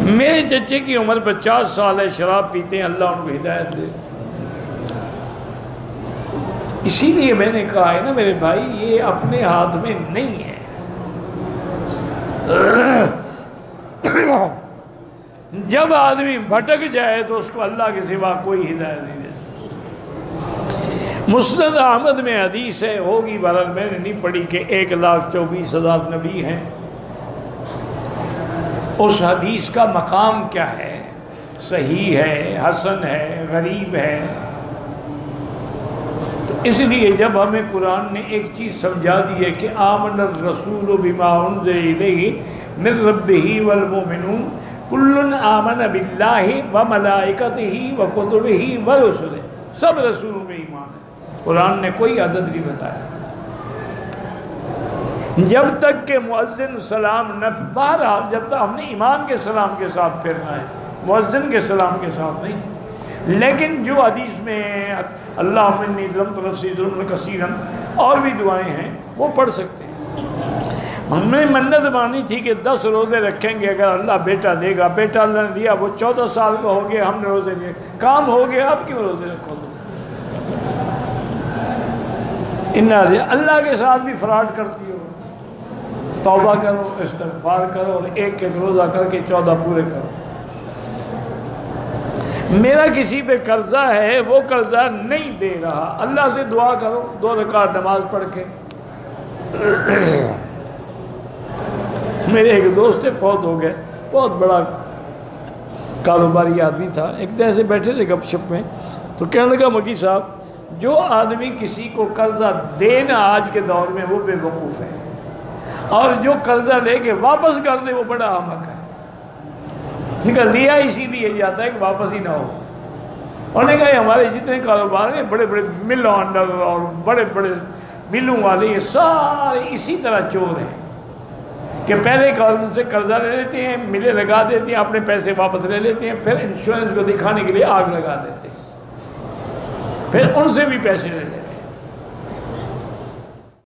میرے چچے کی عمر 50 سال ہے، شراب پیتے ہیں، اللہ ان کو ہدایت دے۔ اسی لیے میں نے کہا ہے نا میرے بھائی، یہ اپنے ہاتھ میں نہیں ہے۔ جب آدمی بھٹک جائے تو اس کو اللہ کے سوا کوئی ہدایت نہیں دے سکتا۔ مسند احمد میں حدیث ہے، ہوگی بہرحال میں نے نہیں پڑھی، کہ 1,24,000 نبی ہیں۔ اس حدیث کا مقام کیا ہے؟ صحیح ہے، حسن ہے، غریب ہے؟ تو اس لیے جب ہمیں قرآن نے ایک چیز سمجھا دی ہے کہ آمن الرسول بما انزل الیہ من ربہ والمؤمنون کل آمن باللہ وملائکتہ وکتبہ ورسلہ، سب رسولوں میں ایمان ہے۔ قرآن نے کوئی عدد نہیں بتایا۔ جب تک کہ مؤذن سلام نہ، بہرحال جب تک ہم نے ایمان کے سلام کے ساتھ پھیرنا ہے، مؤذن کے سلام کے ساتھ نہیں۔ لیکن جو حدیث میں اللہم انی ظلمت نفسی ظلما کثیرا اور بھی دعائیں ہیں وہ پڑھ سکتے ہیں۔ ہم نے منت مانی تھی کہ 10 روزے رکھیں گے، اگر اللہ بیٹا دے گا۔ بیٹا اللہ نے دیا، وہ 14 سال کا ہو گیا، ہم نے روزے لیے، کام ہو گیا، اب کیوں روزے رکھو تم؟ اللہ کے ساتھ بھی فراڈ کرتی ہو۔ توبہ کرو، استغفار کرو، اور ایک ایک روزہ کر کے 14 پورے کرو۔ میرا کسی پہ قرضہ ہے، وہ قرضہ نہیں دے رہا، اللہ سے دعا کرو 2 رکعت نماز پڑھ کے۔ میرے ایک دوست فوت ہو گئے، بہت بڑا کاروباری آدمی تھا۔ ایک دن سے بیٹھے تھے گپ شپ میں، تو کہنے لگا مکی صاحب، جو آدمی کسی کو قرضہ دینا آج کے دور میں وہ بے وقوف ہے، اور جو قرضہ لے کے واپس کر دے وہ بڑا احمق ہے۔ لیا اسی لیے جاتا ہے کہ واپس ہی نہ ہو۔ انہوں نے کہا ہمارے جتنے کاروبار ہیں، بڑے بڑے مل آنر اور بڑے بڑے ملوں والے، یہ سارے اسی طرح چور ہیں کہ پہلے ان سے قرضہ لے لیتے ہیں، ملے لگا دیتے ہیں، اپنے پیسے واپس لے لیتے ہیں، پھر انشورنس کو دکھانے کے لیے آگ لگا دیتے ہیں، پھر ان سے بھی پیسے لے لیتے ہیں۔